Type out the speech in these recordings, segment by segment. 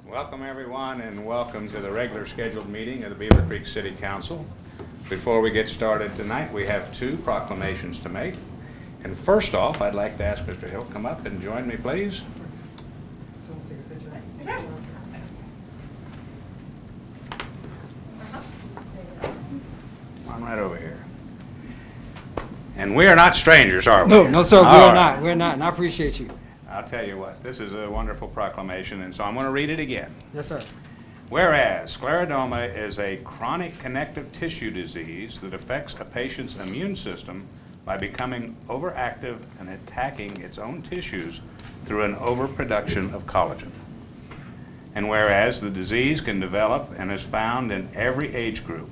Welcome everyone, and welcome to the regular scheduled meeting of the Beavercreek City Council. Before we get started tonight, we have two proclamations to make. And first off, I'd like to ask Mr. Hill to come up and join me, please. Come on right over here. And we are not strangers, are we? No, sir, we're not. We're not, and I appreciate you. I'll tell you what, this is a wonderful proclamation, and so I'm going to read it again. Yes, sir. Whereas scleroderma is a chronic connective tissue disease that affects a patient's immune system by becoming overactive and attacking its own tissues through an overproduction of collagen. And whereas the disease can develop and is found in every age group,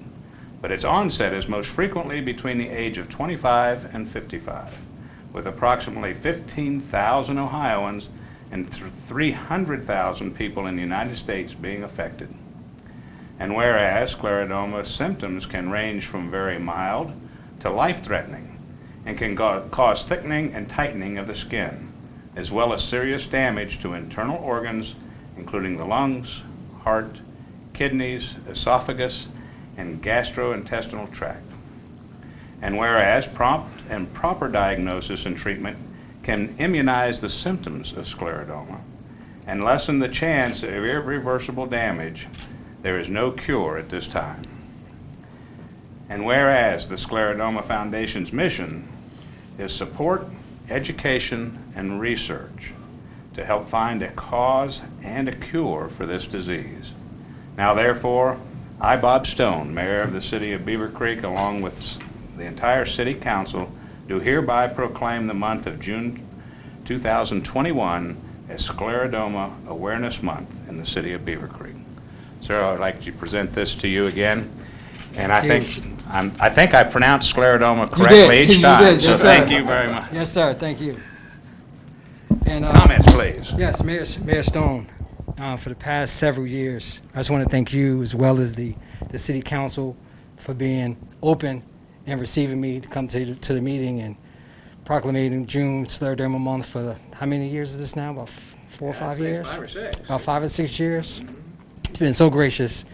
but its onset is most frequently between the age of 25 and 55, with approximately 15,000 Ohioans and 300,000 people in the United States being affected. And whereas scleroderma symptoms can range from very mild to life-threatening and can cause thickening and tightening of the skin, as well as serious damage to internal organs, including the lungs, heart, kidneys, esophagus, and gastrointestinal tract. And whereas prompt and proper diagnosis and treatment can immunize the symptoms of scleroderma and lessen the chance of irreversible damage, there is no cure at this time. And whereas the Scleroderma Foundation's mission is support, education, and research to help find a cause and a cure for this disease. Now therefore, I, Bob Stone, Mayor of the City of Beavercreek, along with the entire City Council, do hereby proclaim the month of June 2021 as Scleroderma Awareness Month in the City of Beavercreek. Sir, I'd like to present this to you again, and I think I pronounced scleroderma correctly each time. Did. So Yes, thank sir. you very much. Yes, sir. Thank you. And Comments, please. yes, Mayor Stone, for the past several years, I just want to thank you as well as the City Council for being open and receiving me to come to the meeting and proclamating June Scleroderma Month for how many years is this now? About 4 or 5 years? 5 or 6. About 5 or 6 years. It's been so gracious.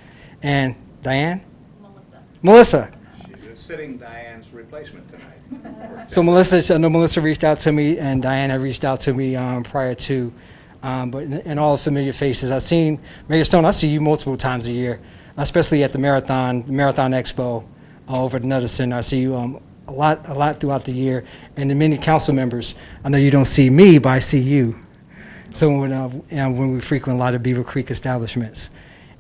And Diane? Melissa. She's sitting Diane's replacement tonight. So I know Melissa reached out to me, and Diane had reached out to me prior to, but in all the familiar faces. I've seen, Mayor Stone, I see you multiple times a year, especially at the Marathon Expo over at another center. I see you a lot throughout the year, and the many council members. I know you don't see me, but I see you. So when we frequent a lot of Beavercreek establishments.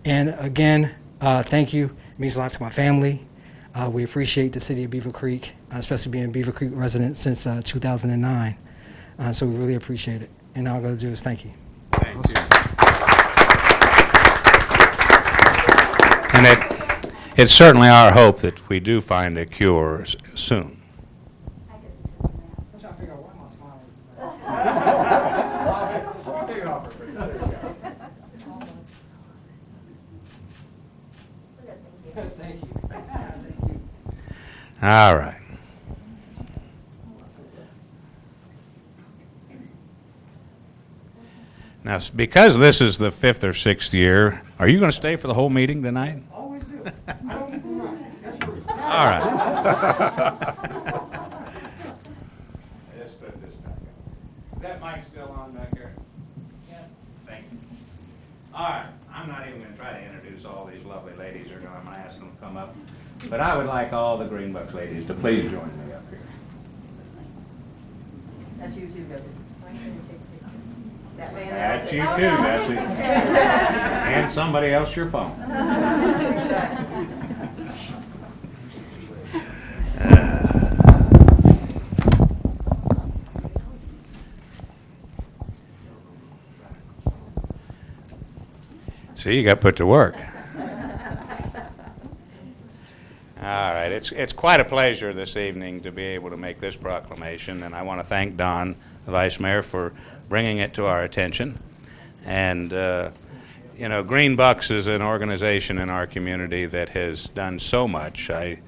And again, thank you. It means a lot to my family. We appreciate the City of Beavercreek, especially being a Beavercreek resident since 2009. So we really appreciate it. And all I'm going to do is thank you. Thank you. And it's certainly our hope that we do find a cure soon. I'm trying to figure out why am I smiling? Thank you. Thank you. All right. Now, because this is the 5th or 6th year, are you going to stay for the whole meeting tonight? Always do. All right. Let's put this back up. Is that mic still on back here? Yeah. Thank you. All right. I'm not even going to try to introduce all these lovely ladies. I'm going to ask them to come up. But I would like all the Greenebucs ladies to please join me up here. That's you too, Bessie. That's you too, Bessie. And somebody else your phone. See, you got put to work. All right, it's quite a pleasure this evening to be able to make this proclamation, and I want to thank Don, the Vice Mayor, for bringing it to our attention. And, you know, Greenebucs is an organization in our community that has done so much. I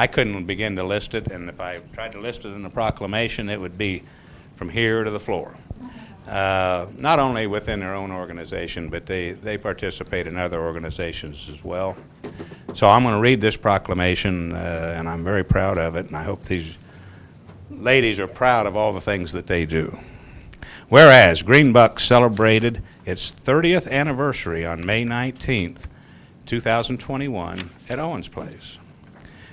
couldn't begin to list it, and if I tried to list it in the proclamation, it would be from here to the floor. not only within their own organization, but they participate in other organizations as well. So I'm going to read this proclamation, and I'm very proud of it, and I hope these ladies are proud of all the things that they do. Whereas Greenebucs celebrated its 30th anniversary on May 19th, 2021 at Owens Place.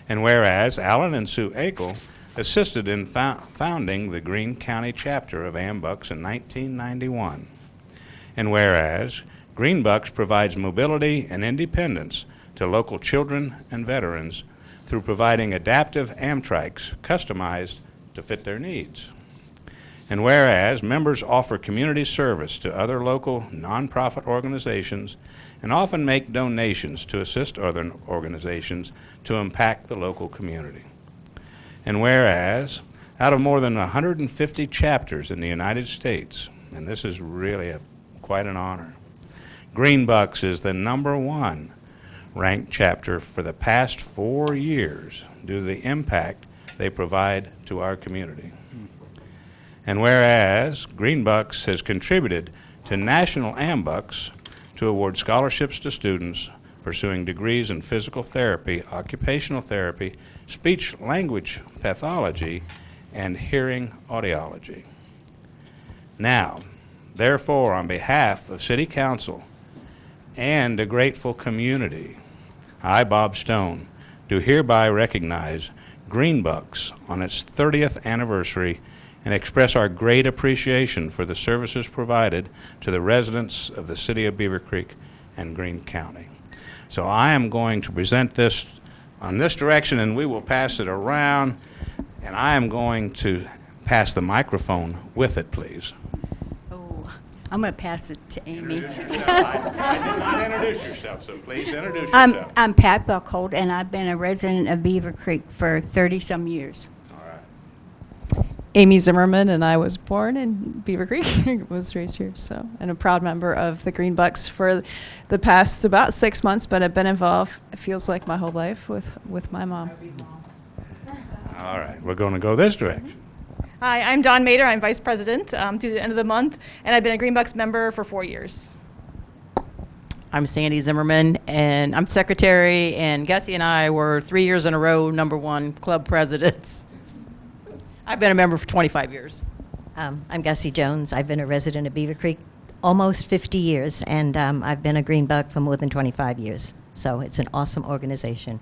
And whereas Alan and Sue Akel assisted in founding the Greene County chapter of Ambucs in 1991. And whereas Greenebucs provides mobility and independence to local children and veterans through providing adaptive Amtraks customized to fit their needs. And whereas members offer community service to other local nonprofit organizations and often make donations to assist other organizations to impact the local community. And whereas out of more than 150 chapters in the United States, and this is really quite an honor, Greenebucs is the #1 ranked chapter for the past 4 years due to the impact they provide to our community. And whereas Greenebucs has contributed to National Ambucs to award scholarships to students pursuing degrees in physical therapy, occupational therapy, speech-language pathology, and hearing audiology. Now, therefore, on behalf of City Council and a grateful community, I, Bob Stone, do hereby recognize Greenebucs on its 30th anniversary and express our great appreciation for the services provided to the residents of the city of Beavercreek and Greene County. So I am going to present this on this direction, and we will pass it around, and I am going to pass the microphone with it, please. Oh, I'm going to pass it to Amy. Introduce yourself. I did not introduce yourself, so please introduce yourself. I'm Pat Buckhold, and I've been a resident of Beavercreek for 30-some years. Amy Zimmerman, and I was born in Beavercreek, was raised here, so, and a proud member of the Greenebucs for the past about 6 months, but I've been involved, it feels like my whole life, with my mom. All right, we're going to go this direction. Hi, I'm Dawn Mader. I'm Vice President through the end of the month, and I've been a Greenebucs member for 4 years. I'm Sandy Zimmerman, and I'm Secretary, and Gussie and I were 3 years in a row #1 club presidents. I've been a member for 25 years. I'm Gussie Jones. I've been a resident of Beavercreek almost 50 years, and I've been a Greenebuc for more than 25 years. So it's an awesome organization.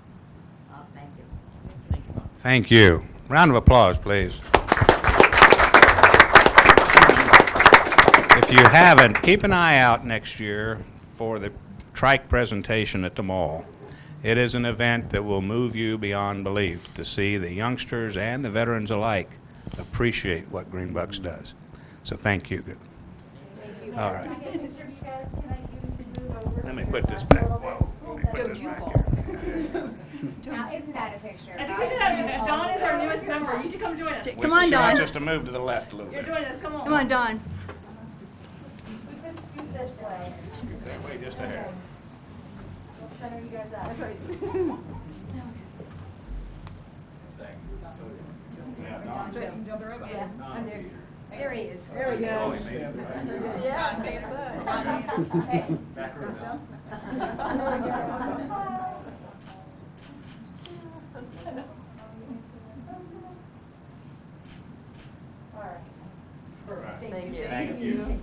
Thank you. Thank you. Round of applause, please. If you haven't, keep an eye out next year for the trike presentation at the mall. It is an event that will move you beyond belief to see the youngsters and the veterans alike appreciate what Greenebucs does. So thank you. Thank you. All right. Let me put this back. Whoa. Let me put this back here. Now, isn't that a picture? I think we should have, Dawn is our newest member. You should come join us. Come on, She wants Dawn. us to move to the left a little You're bit. joining us. Come on. Come on, Dawn. We could scoot this way. That way, just a hair. We'll shut you guys up. There he is. There he goes. Thank you.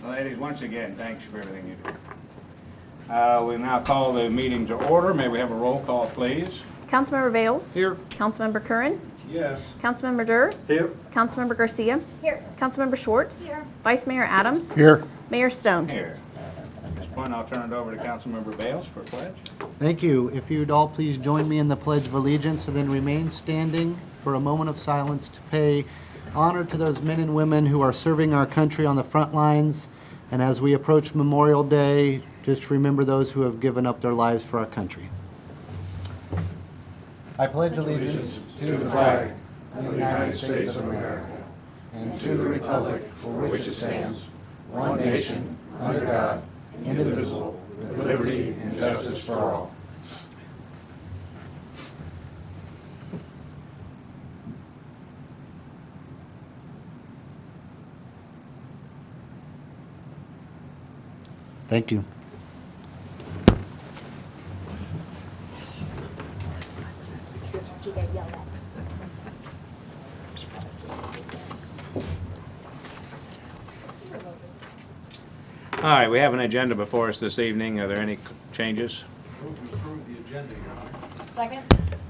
Ladies, once again, thanks for everything you do. We now call the meeting to order. May we have a roll call, please? Councilmember Bales. Here. Councilmember Curran. Yes. Councilmember Durr. Here. Councilmember Garcia. Here. Councilmember Schwartz. Here. Vice Mayor Adams. Here. Mayor Stone. Here. At this point, I'll turn it over to Councilmember Bales for pledge. Thank you. If you'd all please join me in the Pledge of Allegiance and then remain standing for a moment of silence to pay honor to those men and women who are serving our country on the front lines. And as we approach Memorial Day, just remember those who have given up their lives for our country. I pledge allegiance to the flag of the United States of America and to the republic for which it stands, one nation, under God, indivisible, with liberty and justice for all. Thank you. She got yelled at. All right, we have an agenda before us this evening. Are there any changes? Second?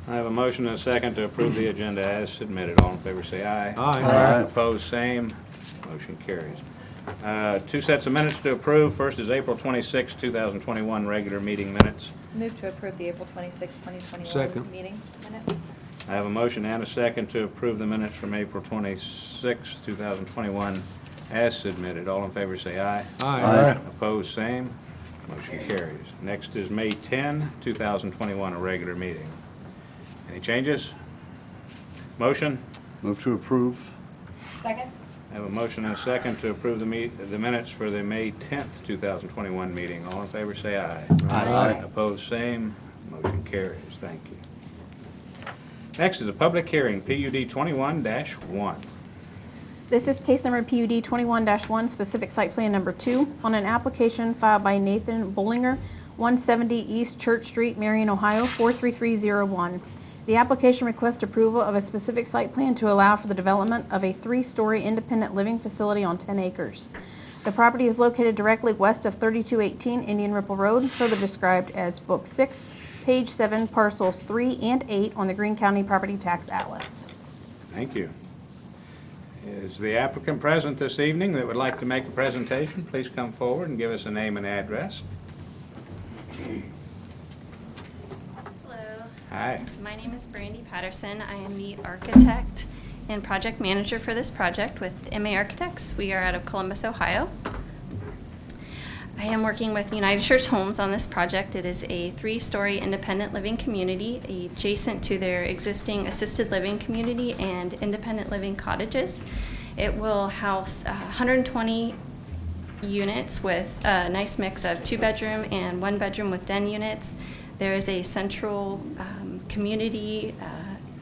I have a motion and a second to approve the agenda as submitted. All in favor say aye. Aye. Opposed, same. Motion carries. Two sets of minutes to approve. First is April 26, 2021, regular meeting minutes. Move to approve the April 26, 2021 Second. meeting minutes. I have a motion and a second to approve the minutes from April 26, 2021, as submitted. All in favor say aye. Aye. Opposed, same. Motion carries. Next is May 10, 2021, a regular meeting. Any changes? Motion? Move to approve. Second? I have a motion and a second to approve the minutes for the May 10th, 2021 meeting. All in favor say aye. Aye. Opposed, same. Motion carries. Thank you. Next is a public hearing, PUD 21-1. This is case number PUD 21-1, specific site plan number 2, on an application filed by Nathan Bollinger, 170 East Church Street, Marion, Ohio, 43301. The application requests approval of a specific site plan to allow for the development of a 3-story independent living facility on 10 acres. The property is located directly west of 3218 Indian Ripple Road, further described as Book 6, Page 7, Parcels 3 and 8 on the Greene County Property Tax Atlas. Thank you. Is the applicant present this evening that would like to make a presentation? Please come forward and give us a name and address. Hello, Hi. my name is Brandy Patterson. I am the architect and project manager for this project with MA Architects. We are out of Columbus, Ohio. I am working with United Church Homes on this project. It is a 3-story independent living community adjacent to their existing assisted living community and independent living cottages. It will house 120 units with a nice mix of 2-bedroom and 1-bedroom with den units. There is a central community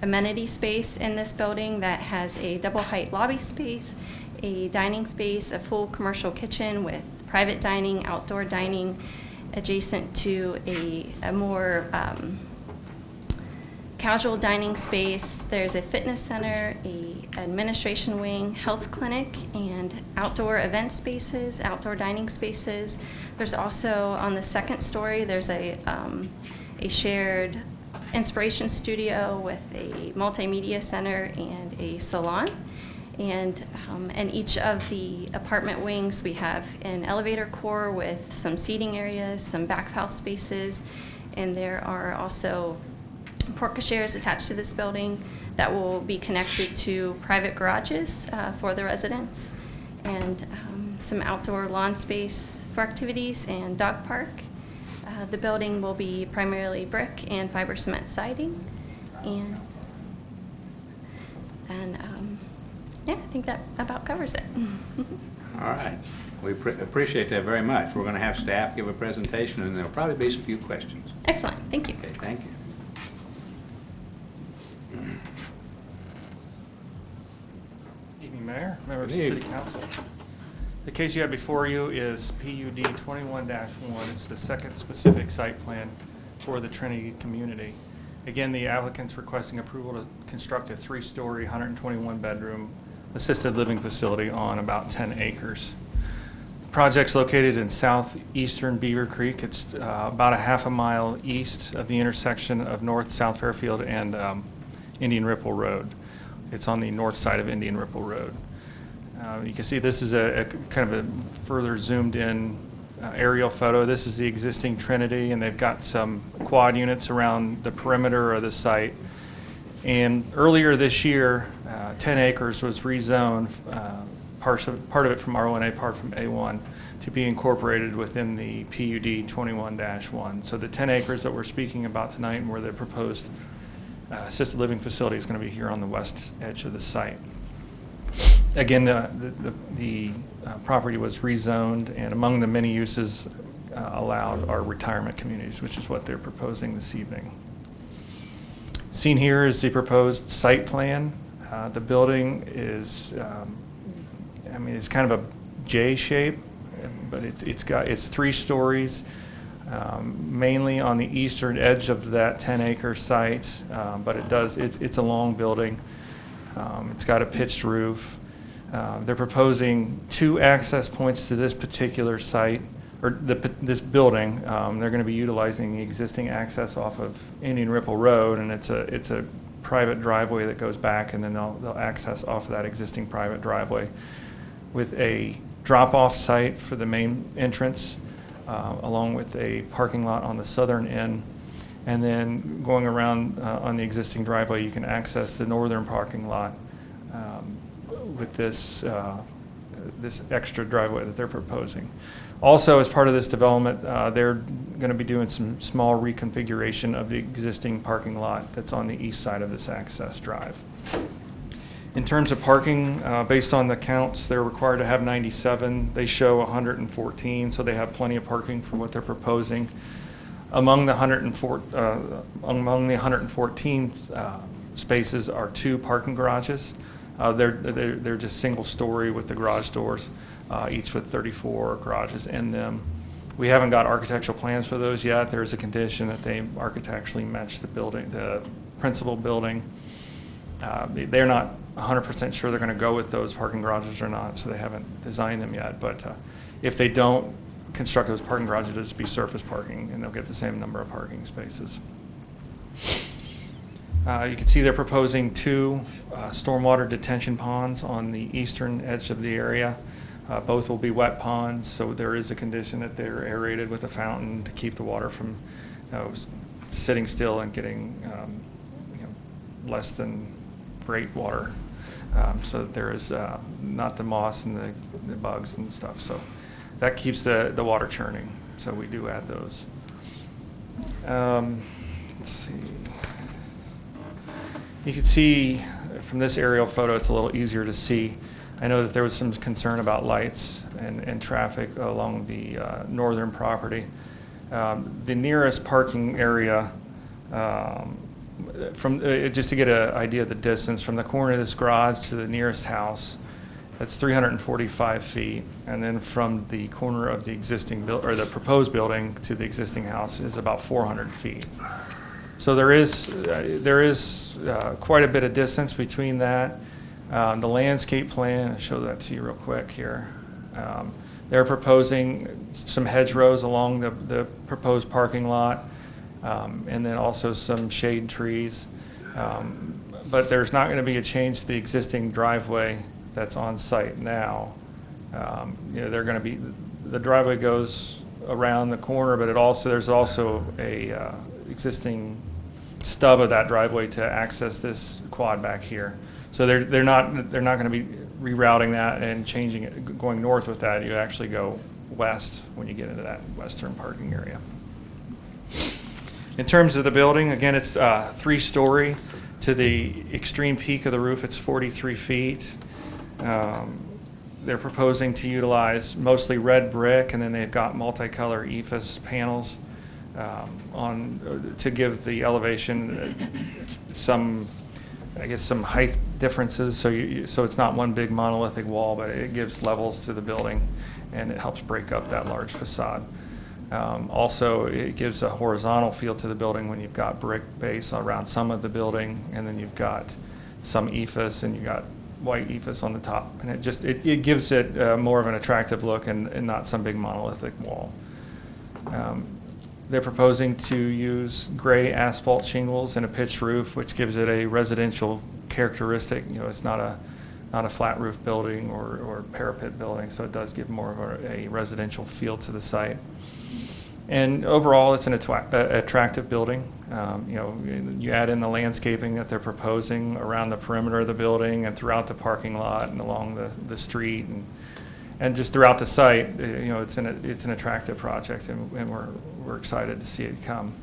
amenity space in this building that has a double height lobby space, a dining space, a full commercial kitchen with private dining, outdoor dining, adjacent to a more casual dining space. There's a fitness center, a administration wing, health clinic, and outdoor event spaces, outdoor dining spaces. There's also on the 2nd story, there's a shared inspiration studio with a multimedia center and a salon. And in each of the apartment wings, we have an elevator core with some seating areas, some back house spaces, and there are also porte-cocheres attached to this building that will be connected to private garages for the residents, and some outdoor lawn space for activities and dog park. The building will be primarily brick and fiber cement siding, and yeah, I think that about covers it. All right. We appreciate that very much. We're going to have staff give a presentation, and there'll probably be some few questions. Excellent, thank you. Okay, thank you. Evening, Mayor, members of Good the City evening. Council. The case you have before you is PUD 21-1. It's the second specific site plan for the Trinity community. Again, the applicant's requesting approval to construct a 3-story, 121-bedroom assisted living facility on about 10 acres. The project's located in southeastern Beavercreek. It's about a half a mile east of the intersection of North-South Fairfield and Indian Ripple Road. It's on the north side of Indian Ripple Road. You can see this is a kind of a further zoomed in aerial photo. This is the existing Trinity, and they've got some quad units around the perimeter of the site. And earlier this year, 10 acres was rezoned, part of it from R1A, part from A1, to be incorporated within the PUD 21-1. So the 10 acres that we're speaking about tonight and where the proposed assisted living facility is going to be here on the west edge of the site. Again, the property was rezoned, and among the many uses allowed are retirement communities, which is what they're proposing this evening. Seen here is the proposed site plan. The building is, it's kind of a J shape, but it's 3 stories, mainly on the eastern edge of that 10-acre site. But it's a long building. It's got a pitched roof. They're proposing 2 access points to this particular site, or this building. They're going to be utilizing the existing access off of Indian Ripple Road, and it's a private driveway that goes back, and then they'll access off of that existing private driveway with a drop-off site for the main entrance, along with a parking lot on the southern end. And then going around on the existing driveway, you can access the northern parking lot with this extra driveway that they're proposing. Also, as part of this development, they're going to be doing some small reconfiguration of the existing parking lot that's on the east side of this access drive. In terms of parking, based on the counts, they're required to have 97. They show 114, so they have plenty of parking for what they're proposing. Among the 114 spaces are 2 parking garages. They're just single story with the garage doors, each with 34 garages in them. We haven't got architectural plans for those yet. There's a condition that they architecturally match the building, the principal building. They're not 100% sure they're going to go with those parking garages or not, so they haven't designed them yet. But if they don't construct those parking garages, it'll just be surface parking, and they'll get the same number of parking spaces. You can see they're proposing 2 stormwater detention ponds on the eastern edge of the area. Both will be wet ponds, so there is a condition that they're aerated with a fountain to keep the water from sitting still and getting less than great water, so that there is not the moss and the bugs and stuff. So that keeps the water churning, so we do add those. Let's see. You can see from this aerial photo, it's a little easier to see. I know that there was some concern about lights and traffic along the northern property. The nearest parking area, just to get an idea of the distance, from the corner of this garage to the nearest house, that's 345 feet. And then from the corner of the existing or the proposed building to the existing house is about 400 feet. So there is quite a bit of distance between that. The landscape plan, I'll show that to you real quick here. They're proposing some hedgerows along the proposed parking lot, and then also some shade trees. But there's not going to be a change to the existing driveway that's on site now. They're going to be, the driveway goes around the corner, but there's also a existing stub of that driveway to access this quad back here. So they're not going to be rerouting that and changing it, going north with that. You actually go west when you get into that western parking area. In terms of the building, again, it's 3-story. To the extreme peak of the roof, it's 43 feet. They're proposing to utilize mostly red brick, and then they've got multicolor EIFS panels to give the elevation some height differences. So it's not one big monolithic wall, but it gives levels to the building, and it helps break up that large facade. Also, it gives a horizontal feel to the building when you've got brick base around some of the building, and then you've got some EIFS, and you've got white EIFS on the top, and it gives it more of an attractive look and not some big monolithic wall. They're proposing to use gray asphalt shingles and a pitched roof, which gives it a residential characteristic. It's not a flat roof building or parapet building, so it does give more of a residential feel to the site. And overall, it's an attractive building. You add in the landscaping that they're proposing around the perimeter of the building and throughout the parking lot and along the street and just throughout the site. It's an attractive project, and we're excited to see it come.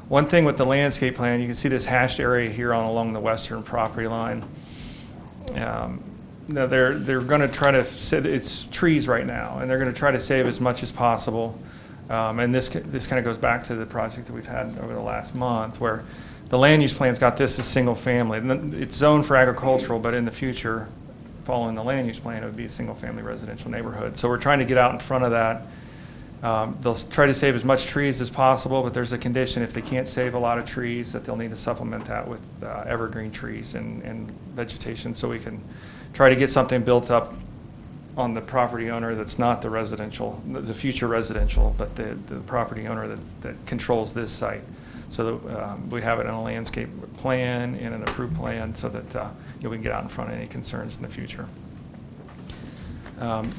One thing with the landscape plan, you can see this hashed area here along the western property line. Now they're going to try to it's trees right now, and they're going to try to save as much as possible. And this kind of goes back to the project that we've had over the last month, where the land use plan's got this as single family. It's zoned for agricultural, but in the future, following the land use plan, it would be a single family residential neighborhood. So we're trying to get out in front of that. They'll try to save as much trees as possible, but there's a condition if they can't save a lot of trees that they'll need to supplement that with evergreen trees and vegetation, so we can try to get something built up on the property owner that's not the residential, the future residential, but the property owner that controls this site. So that we have it in a landscape plan and an approved plan, so that we can get out in front of any concerns in the future.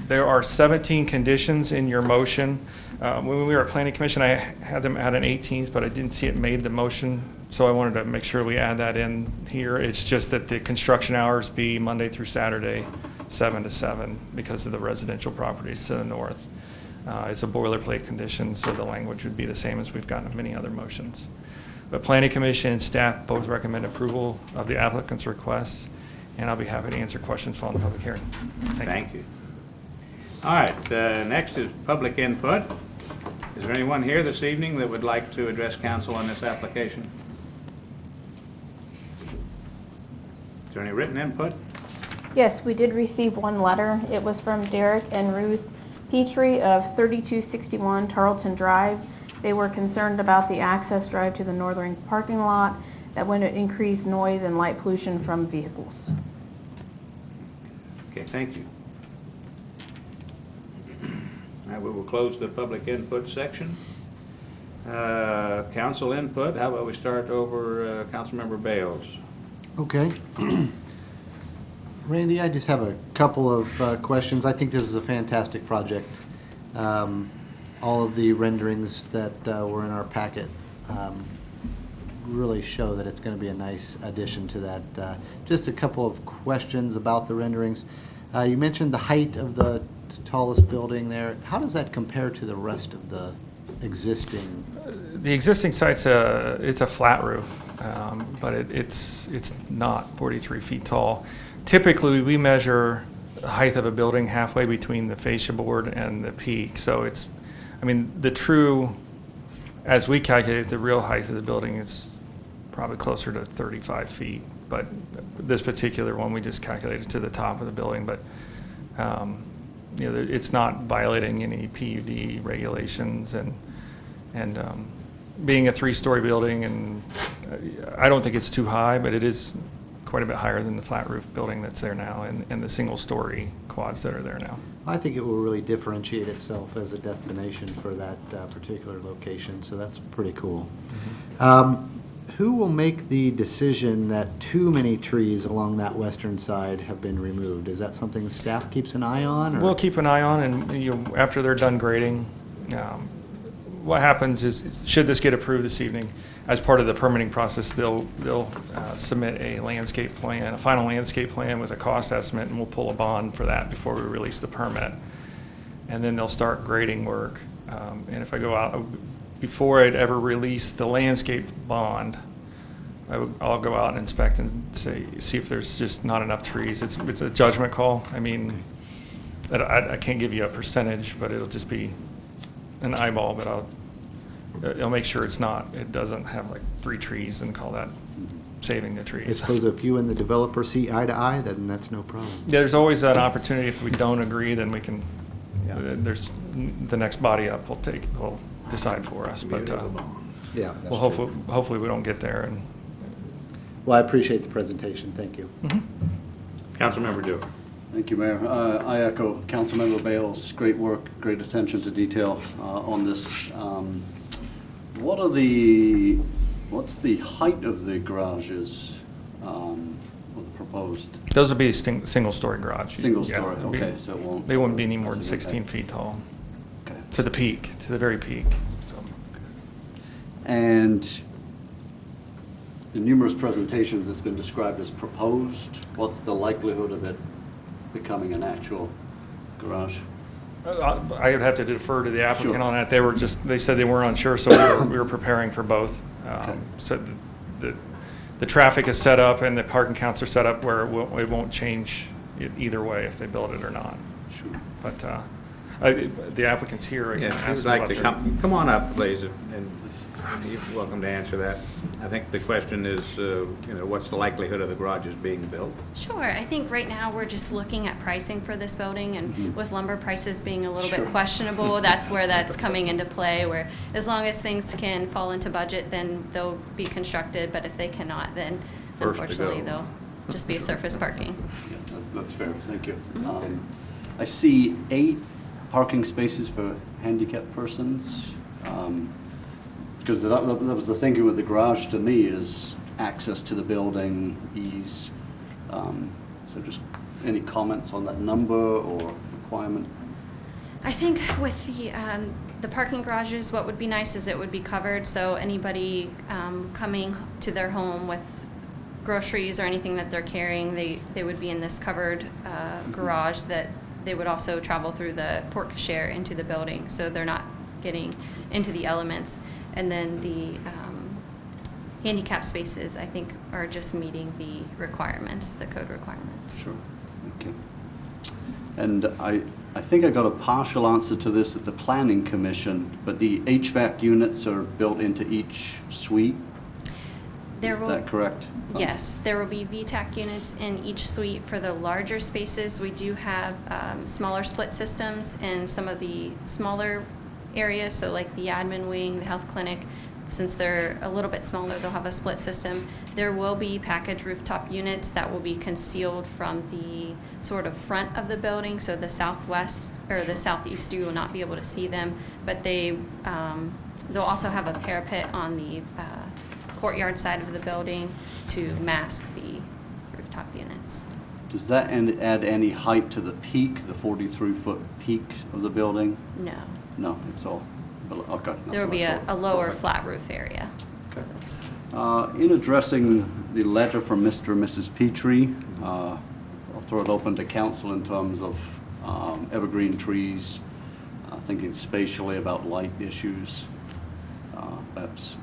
There are 17 conditions in your motion. When we were at Planning Commission, I had them add an 18th, but I didn't see it made the motion, so I wanted to make sure we add that in here. It's just that the construction hours be Monday through Saturday, 7 to 7, because of the residential properties to the north. It's a boilerplate condition, so the language would be the same as we've gotten in many other motions. But Planning Commission and staff both recommend approval of the applicant's requests, and I'll be happy to answer questions following the public hearing. Thank you. All right, next is public input. Is there anyone here this evening that would like to address council on this application? Is there any written input? Yes, we did receive one letter. It was from Derek and Ruth Petrie of 3261 Tarleton Drive. They were concerned about the access drive to the northern parking lot that would increase noise and light pollution from vehicles. Okay, thank you. All right, we will close the public input section. Council input, how about we start over Councilmember Bales? Okay. Randy, I just have a couple of questions. I think this is a fantastic project. All of the renderings that were in our packet really show that it's going to be a nice addition to that. Just a couple of questions about the renderings. You mentioned the height of the tallest building there. How does that compare to the rest of the existing? The existing site's it's a flat roof, but it's not 43 feet tall. Typically, we measure the height of a building halfway between the fascia board and the peak. So the true, as we calculate, the real height of the building is probably closer to 35 feet. But this particular one, we just calculated to the top of the building. But it's not violating any PUD regulations, and being a 3-story building, and I don't think it's too high, but it is quite a bit higher than the flat roof building that's there now, and the single-story quads that are there now. I think it will really differentiate itself as a destination for that particular location, so that's pretty cool. Mm-hmm. Who will make the decision that too many trees along that western side have been removed? Is that something staff keeps an eye on? Or? We'll keep an eye on, and after they're done grading, what happens is, should this get approved this evening, as part of the permitting process, they'll submit a landscape plan, a final landscape plan with a cost estimate, and we'll pull a bond for that before we release the permit. And then they'll start grading work. And if I go out, before I'd ever release the landscape bond, I'll go out and inspect and see if there's just not enough trees. It's a judgment call. I can't give you a percentage, but it'll just be an eyeball, but I'll make sure it doesn't have like 3 trees and call that saving the trees. I suppose if you and the developer see eye to eye, then that's no problem. Yeah, there's always an opportunity. If we don't agree, then we can, there's the next body up will decide for us. But yeah, well, hopefully we don't get there. Well, I appreciate the presentation. Thank you. Mm-hmm. Councilmember Dewar. Thank you, Mayor. I echo Councilmember Bales. Great work, great attention to detail on this. What's the height of the garages proposed? Those would be a single-story garage. Single story, okay. So they wouldn't be any more than 16 feet tall. Okay. To the peak, to the very peak. So. And in numerous presentations, it's been described as proposed. What's the likelihood of it becoming an actual garage? I would have to defer to the applicant Sure. on that. They said they weren't unsure, so we were preparing for both. Okay. So the traffic is set up and the parking counts are set up where it won't change either way if they build it or not. Sure. But the applicant's here. I can Yeah, if ask you'd like about to their- come on up, please, and you're welcome to answer that. I think the question is, what's the likelihood of the garages being built? Sure. I think right now we're just looking at pricing for this building, and with lumber prices being a little Sure. bit questionable, that's where that's coming into play, where as long as things can fall into budget, then they'll be constructed, but if they cannot, then First to unfortunately go. they'll just be surface parking. Yeah, that's fair, thank you. I see 8 parking spaces for handicapped persons. Because that was the thinking with the garage to me, is access to the building, ease. So just any comments on that number or requirement? I think with the parking garages, what would be nice is it would be covered, so anybody coming to their home with groceries or anything that they're carrying, they would be in this covered garage that they would also travel through the porte cochere into the building, so they're not getting into the elements. And then the handicap spaces, I think, are just meeting the requirements, the code requirements. Sure, okay. And I think I got a partial answer to this at the Planning Commission, but the HVAC units are built into each suite? Is that correct? Yes, there will be VTAC units in each suite. For the larger spaces, we do have smaller split systems in some of the smaller areas, so like the admin wing, the health clinic. Since they're a little bit smaller, they'll have a split system. There will be package rooftop units that will be concealed from the sort of front of the building, so the southwest or the southeast, you will not be able to see them, but they'll also have a parapet on the courtyard side of the building to mask the rooftop units. Does that add any height to the peak, the 43-foot peak of the building? No. No, it's all, okay. There will be a lower Perfect. flat roof area. Okay. In addressing the letter from Mr. and Mrs. Petrie, I'll throw it open to council in terms of evergreen trees, thinking spatially about light issues, perhaps.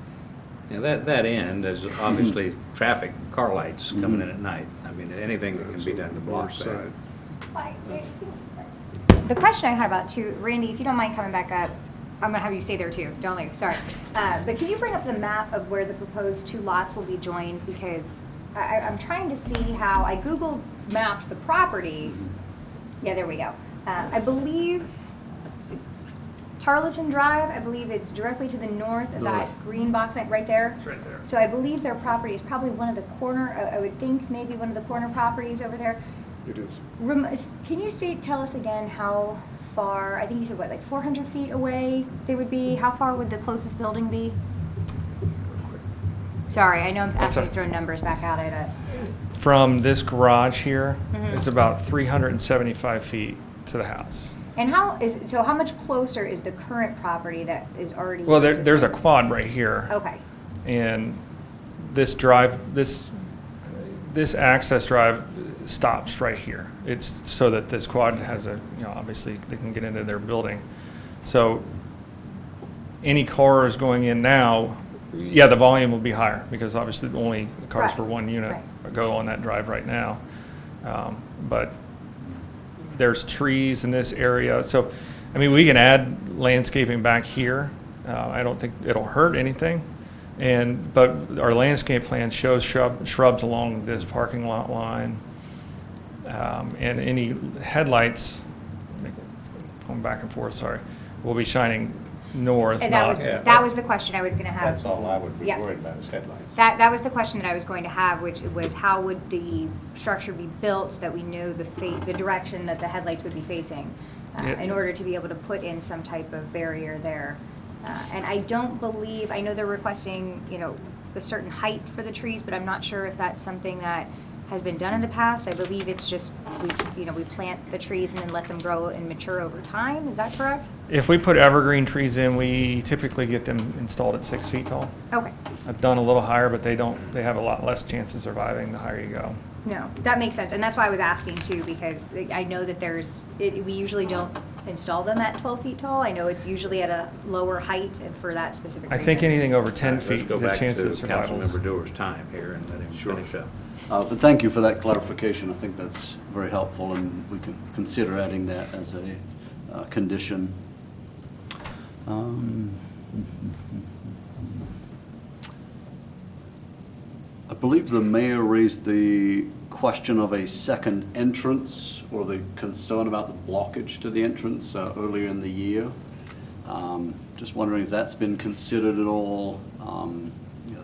Yeah, that end is obviously traffic, car lights coming in at night. I mean, anything that can be done to block that. The question I had about too, Randy, if you don't mind coming back up, I'm gonna have you stay there too, don't leave, sorry. But can you bring up the map of where the proposed 2 lots will be joined? Because I'm trying to see how, I Googled mapped the property. Yeah, there we go. I believe Tarleton Drive, I believe it's directly to the north of that green box right there. It's right there. So I believe their property is probably one of the corner, I would think maybe one of the corner properties over there. It is. Can you tell us again how far, I think you said what, like 400 feet away they would be? How far would the closest building be? Sorry, I know I'm asking you to throw numbers back out at us. From this garage here, it's about 375 feet to the house. And so how much closer is the current property that is already? Well, in there's a existence? quad right here. Okay. And this drive, this access drive stops right here. It's so that this quad has obviously they can get into their building. So any cars going in now, yeah, the volume will be higher because obviously only cars for one unit go on that drive right now. But there's trees in this area. So, I mean, we can add landscaping back here. I don't think it'll hurt anything. But our landscape plan shows shrubs along this parking lot line. And any headlights, going back and forth, sorry, will be shining north. And that was the question I was going to have. That's all I would be worried about is headlights. That was the question that I was going to have, which was how would the structure be built so that we know the direction that the headlights would be facing in order to be able to put in some type of barrier there. And I don't believe, I know they're requesting, a certain height for the trees, but I'm not sure if that's something that has been done in the past. I believe it's just, we plant the trees and then let them grow and mature over time. Is that correct? If we put evergreen trees in, we typically get them installed at 6 feet tall. Okay. I've done a little higher, but they have a lot less chance of surviving the higher you go. No, that makes sense. And that's why I was asking too, because I know that we usually don't install them at 12 feet tall. I know it's usually at a lower height and for that specific reason. I think anything over 10 Let's feet, go the back chance to of survival. Councilmember Dewar's time here and let him finish up. But thank you for that clarification. I think that's very helpful, and we can consider adding that as a condition. I believe the mayor raised the question of a second entrance, or the concern about the blockage to the entrance earlier in the year. Just wondering if that's been considered at all.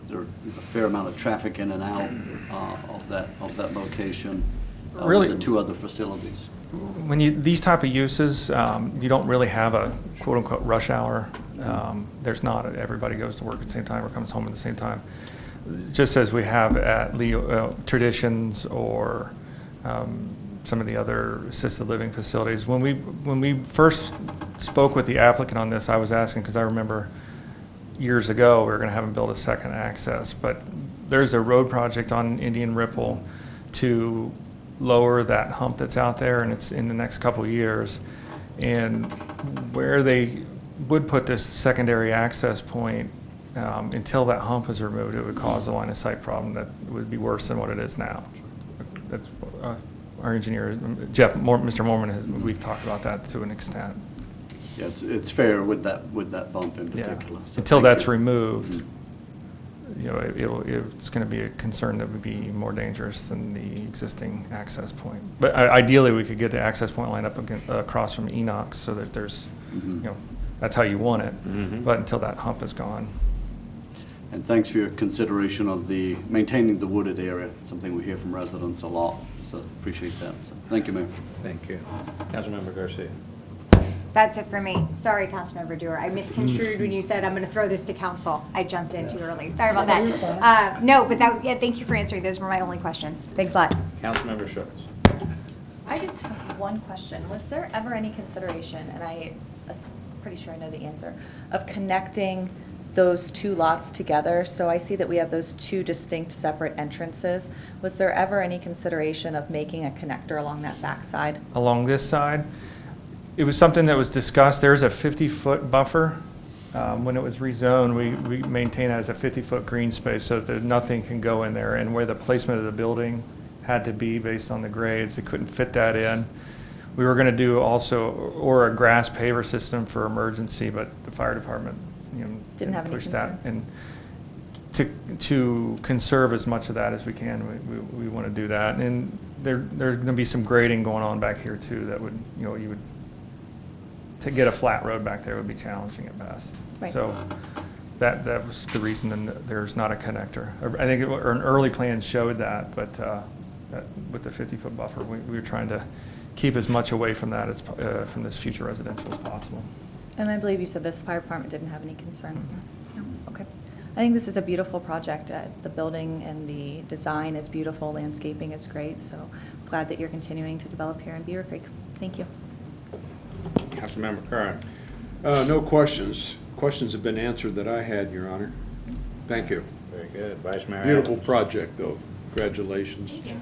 There is a fair amount of traffic in and out of that location. Really, the two other facilities. When these type of uses, you don't really have a quote unquote rush hour. There's not. Everybody goes to work at the same time or comes home at the same time. Just as we have at Traditions or some of the other assisted living facilities. When we first spoke with the applicant on this, I was asking, because I remember years ago we were going to have them build a second access, but there's a road project on Indian Ripple to lower that hump that's out there, and it's in the next couple of years. And where they would put this secondary access point, until that hump is removed, it would cause a line of sight problem that would be worse than what it is now. That's, our engineer, Mr. Mormon, we've talked about that to an extent. Yeah, it's fair with that bump in particular. Yeah. So until thank that's you. removed, it's going to be a concern that would be more dangerous than the existing access point. But ideally, we could get the access point lined up across from Enoch so that there's, that's how you want it. But until that hump is gone. And thanks for your consideration of maintaining the wooded area. It's something we hear from residents a lot, so appreciate that. So thank you, Mayor. Thank you. Councilmember Garcia. That's it for me. Sorry, Councilmember Dewar. I misconstrued when you said I'm going to throw this to council. I jumped in too early. Sorry about that. No, but thank you for answering. Those were my only questions. Thanks a lot. Councilmember Schultz. I just have one question. Was there ever any consideration, and I'm pretty sure I know the answer, of connecting those two lots together? So I see that we have those two distinct separate entrances. Was there ever any consideration of making a connector along that back side? Along this side, it was something that was discussed. There's a 50-foot buffer. When it was rezoned, we maintain it as a 50-foot green space so that nothing can go in there. And where the placement of the building had to be based on the grades, they couldn't fit that in. We were going to do also, or a grass paver system for emergency, but the fire department didn't have any push concern. that. And to conserve as much of that as we can, we want to do that. And there's going to be some grading going on back here too that would, to get a flat road back there would be challenging at best. Right. So that was the reason there's not a connector. I think an early plan showed that, but with the 50-foot buffer, we were trying to keep as much away from that as from this future residential as possible. And I believe you said this fire department didn't have any concern. No. Okay. I think this is a beautiful project. The building and the design is beautiful. Landscaping is great. So glad that you're continuing to develop here in Beavercreek. Thank you. Councilmember Curran. No questions. Questions have been answered that I had, Your Honor. Thank you. Very good. Vice Mayor Beautiful Adams. project, though. Congratulations. Thank you.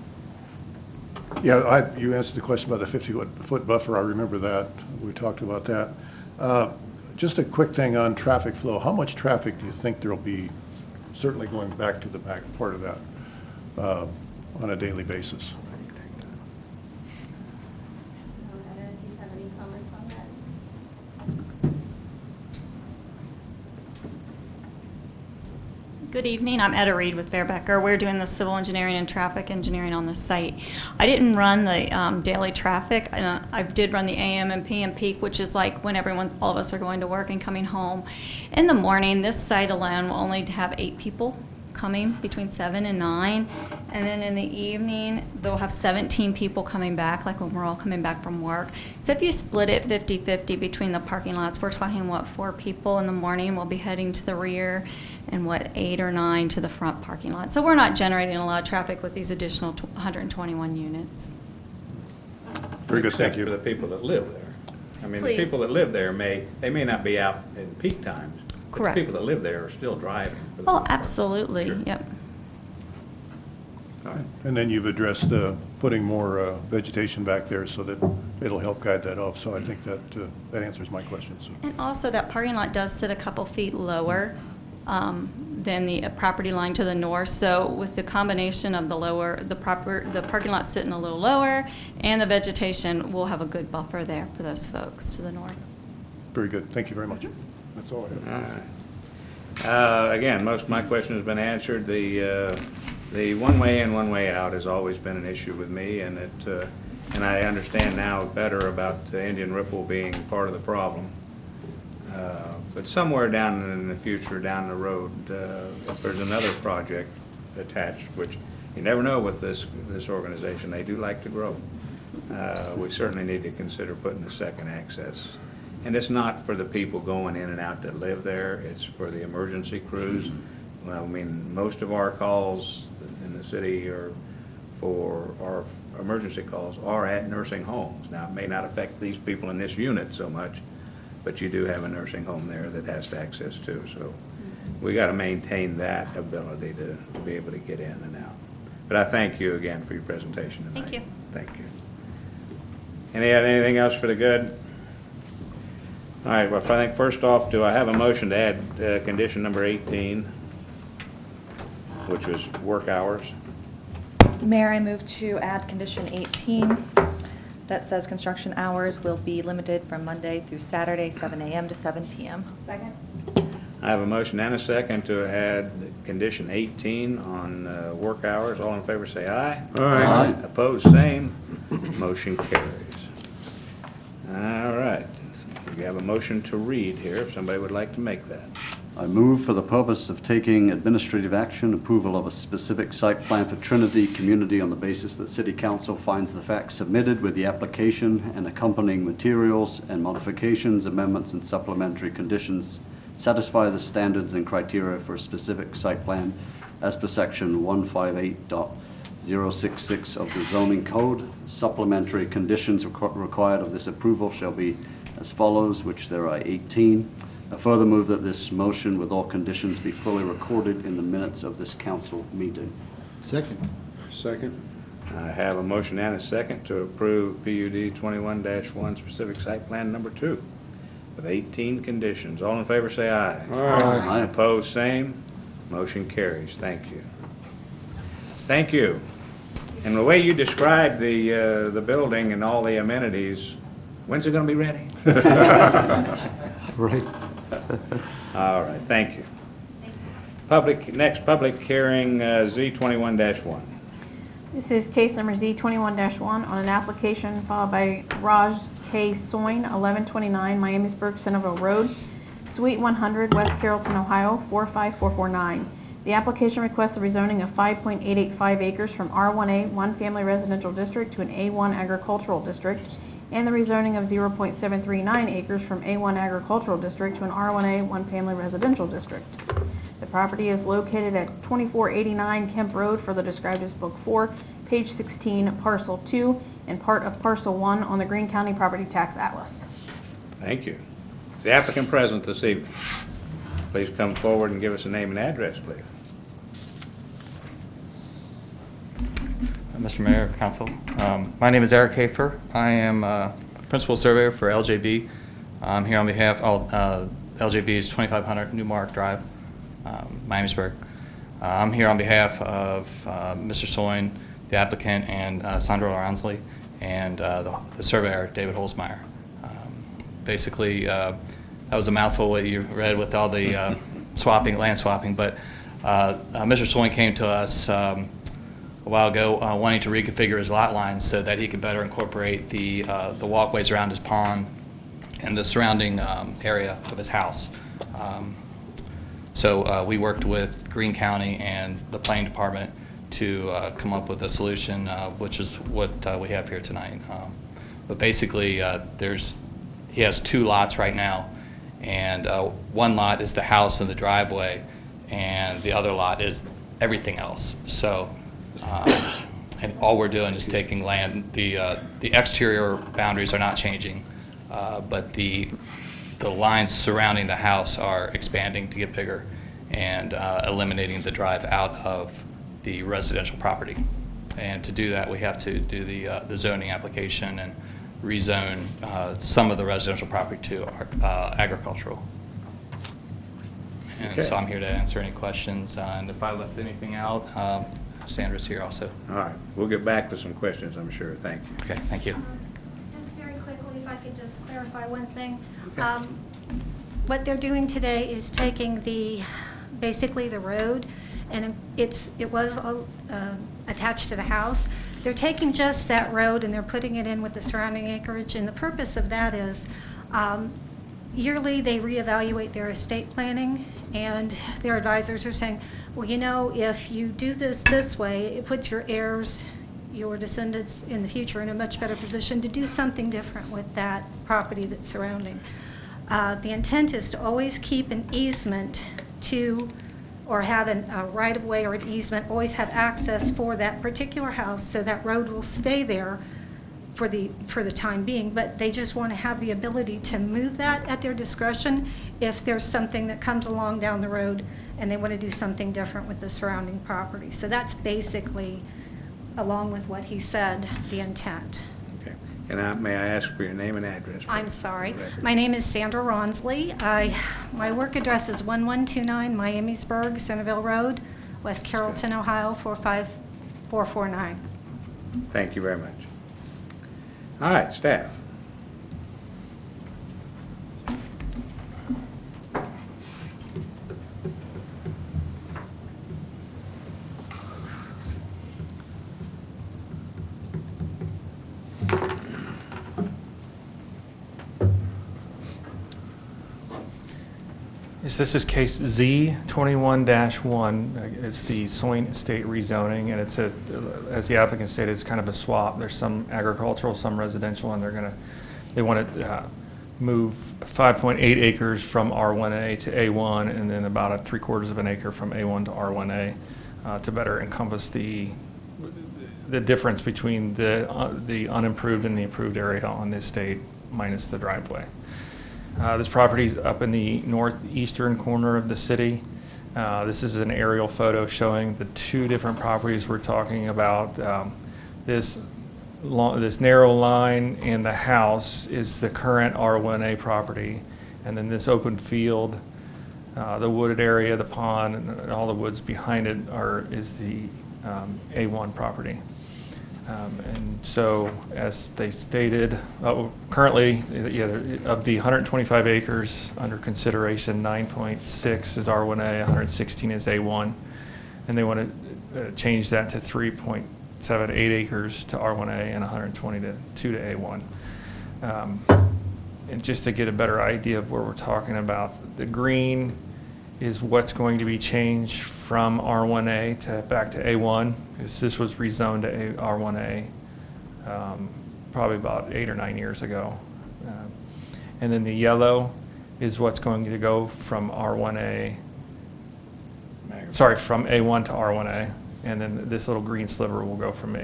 Yeah, you answered the question about the 50-foot buffer. I remember that. We talked about that. Just a quick thing on traffic flow. How much traffic do you think there'll be, certainly going back to the back part of that, on a daily basis? Good evening. I'm Etta Reed with Beavercreek. We're doing the civil engineering and traffic engineering on the site. I didn't run the daily traffic. I did run the AM and PM peak, which is like when all of us are going to work and coming home. In the morning, this site alone will only have 8 people coming between 7 and 9. And then in the evening, they'll have 17 people coming back, like when we're all coming back from work. So if you split it 50-50 between the parking lots, we're talking, 4 people in the morning will be heading to the rear, and 8 or 9 to the front parking lot. So we're not generating a lot of traffic with these additional 121 units. Very good, thank Except you. for the people that live there. I mean, the Please. people that live there may not be out in peak times. But Correct. the people that live there are still driving. for the Oh, most part. absolutely, Sure. yep. All right. And then you've addressed putting more vegetation back there so that it'll help guide that off. So I think that answers my question. So. And also, that parking lot does sit a couple feet lower than the property line to the north. So with the combination of the parking lot sitting a little lower and the vegetation, we'll have a good buffer there for those folks to the north. Very good. Thank you very much. That's all I have. All right. Again, most of my question has been answered. The one way in, one way out has always been an issue with me, and I understand now better about Indian Ripple being part of the problem. But somewhere down in the future, down the road, if there's another project attached, which you never know with this organization, they do like to grow. We certainly need to consider putting a second access. And it's not for the people going in and out that live there, it's for the emergency crews. Well, I mean, most of our calls in the city are for our emergency calls are at nursing homes. Now, it may not affect these people in this unit so much, but you do have a nursing home there that has to access to. So we got to maintain that ability to be able to get in and out. But I thank you again for your presentation tonight. Thank you. Thank you. Anything else for the good? All right, well, I think first off, do I have a motion to add condition number 18, which was work hours? Mayor, I move to add condition 18 that says construction hours will be limited from Monday through Saturday, 7 a.m. to 7 p.m. Second? I have a motion and a second to add condition 18 on work hours. All in favor say aye. Aye. Opposed, same. Motion carries. All right. We have a motion to read here, if somebody would like to make that. I move for the purpose of taking administrative action, approval of a specific site plan for Trinity Community on the basis that City Council finds the facts submitted with the application and accompanying materials and modifications, amendments, and supplementary conditions satisfy the standards and criteria for a specific site plan as per section 158.066 of the zoning code. Supplementary conditions required of this approval shall be as follows, which there are 18. I further move that this motion with all conditions be fully recorded in the minutes of this council meeting. Second. Second. I have a motion and a second to approve PUD 21-1 specific site plan number 2 with 18 conditions. All in favor say aye. Aye. Opposed, same. Motion carries. Thank you. Thank you. And the way you described the building and all the amenities, when's it going to be ready? Right. All right, thank you. Next public hearing, Z21-1. This is case number Z21-1 on an application filed by Raj K. Soin, 1129 Miamisburg Centerville Road, Suite 100, West Carrollton, Ohio, 45449. The application requests the rezoning of 5.885 acres from R1A, one family residential district, to an A1 agricultural district, and the rezoning of 0.739 acres from A1 agricultural district to an R1A, one family residential district. The property is located at 2489 Kemp Road, further described as Book 4, page 16, Parcel 2, and part of Parcel 1 on the Greene County Property Tax Atlas. Thank you. Is the applicant present this evening? Please come forward and give us a name and address, please. Mr. Mayor, Council. My name is Eric Hafer. I am Principal Surveyor for LJB. I'm here on behalf of LJB's 2500 Newmark Drive, Miamisburg. I'm here on behalf of Mr. Soin, the applicant, and Sandra Lorensley, and the surveyor, David Holzmeyer. Basically, that was a mouthful what you read with all the land swapping, but Mr. Soin came to us a while ago wanting to reconfigure his lot lines so that he could better incorporate the walkways around his pond and the surrounding area of his house. So we worked with Greene County and the Planning Department to come up with a solution, which is what we have here tonight. But basically, he has 2 lots right now, and one lot is the house and the driveway, and the other lot is everything else. So, and all we're doing is taking land. The exterior boundaries are not changing, but the lines surrounding the house are expanding to get bigger and eliminating the drive out of the residential property. And to do that, we have to do the zoning application and rezone some of the residential property to agricultural. And so I'm here to answer any questions, and if I left anything out, Sandra's here also. All right, we'll get back to some questions, I'm sure. Thank you. Okay, thank you. Just very quickly, if I could just clarify one thing. What they're doing today is taking basically the road, and it was attached to the house. They're taking just that road and they're putting it in with the surrounding acreage, and the purpose of that is yearly they reevaluate their estate planning, and their advisors are saying, well, you know, if you do this way, it puts your heirs, your descendants in the future in a much better position to do something different with that property that's surrounding. The intent is to always keep an easement to, or have a right-of-way or an easement, always have access for that particular house, so that road will stay there for the time being, but they just want to have the ability to move that at their discretion if there's something that comes along down the road and they want to do something different with the surrounding property. So that's basically, along with what he said, the intent. Okay. And may I ask for your name and address? I'm sorry. My name is Sandra Ronsley. My work address is 1129 Miamisburg, Centerville Road, West Carrollton, Ohio, 45449. Thank you very much. All right, staff. Yes, this is case Z21-1. It's the Soin Estate rezoning, and it's as the applicant stated, it's kind of a swap. There's some agricultural, some residential, and they want to move 5.8 acres from R1A to A1, and then about 3/4 of an acre from A1 to R1A to better encompass the difference between the unimproved and the improved area on the estate minus the driveway. This property is up in the northeastern corner of the city. This is an aerial photo showing the 2 different properties we're talking about. This narrow line in the house is the current R1A property, and then this open field, the wooded area, the pond, and all the woods behind it is the A1 property. And so, as they stated, currently, of the 125 acres under consideration, 9.6 is R1A, 116 is A1, and they want to change that to 3.78 acres to R1A and 122 to A1. And just to get a better idea of where we're talking about, the green is what's going to be changed from R1A back to A1, because this was rezoned to R1A probably about 8 or 9 years ago. And then the yellow is what's going to go from R1A, from A1 to R1A, and then this little green sliver will go from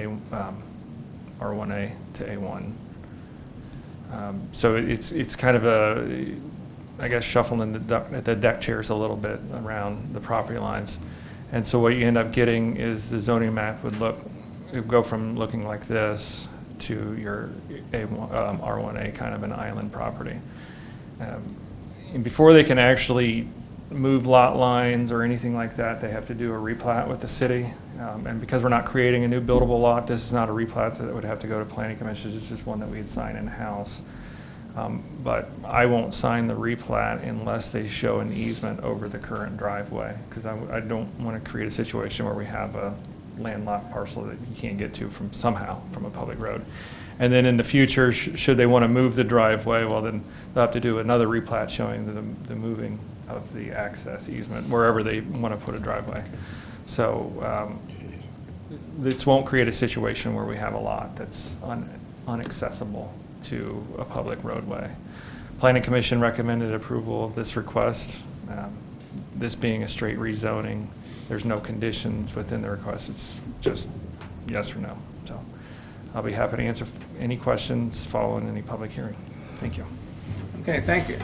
R1A to A1. So it's kind of I guess shuffling the deck chairs a little bit around the property lines. And so what you end up getting is the zoning map would go from looking like this to your R1A, kind of an island property. And before they can actually move lot lines or anything like that, they have to do a replat with the city. And because we're not creating a new buildable lot, this is not a replat that would have to go to planning commission. It's just one that we'd sign in-house. But I won't sign the replat unless they show an easement over the current driveway, because I don't want to create a situation where we have a landlocked parcel that you can't get to from a public road. And then in the future, should they want to move the driveway, well, then they'll have to do another replat showing the moving of the access easement, wherever they want to put a driveway. So this won't create a situation where we have a lot that's unaccessible to a public roadway. Planning Commission recommended approval of this request. This being a straight rezoning, there's no conditions within the request. It's just yes or no. So I'll be happy to answer any questions following any public hearing. Thank you. Okay, thank you.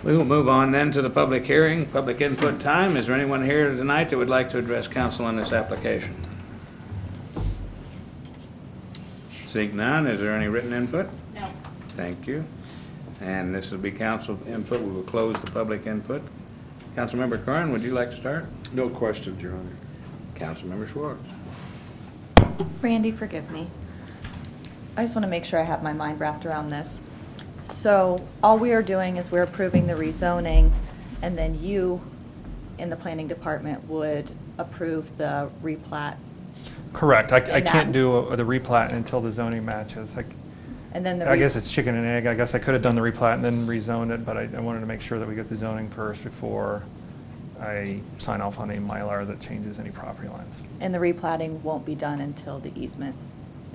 We will move on then to the public hearing, public input time. Is there anyone here tonight that would like to address council on this application? Seeing none, is there any written input? No. Thank you. And this will be council input. We will close the public input. Councilmember Curran, would you like to start? No questions, Your Honor. Councilmember Schwartz. Randy, forgive me. I just want to make sure I have my mind wrapped around this. So all we are doing is we're approving the rezoning, and then you, in the planning department, would approve the replat. Correct. I And can't that- do the replat until the zoning matches. And then the I guess it's chicken and egg. I guess I could have done the replat and then rezoned it, but I wanted to make sure that we get the zoning first before I sign off on a Mylar that changes any property lines. And the replatting won't be done until the easement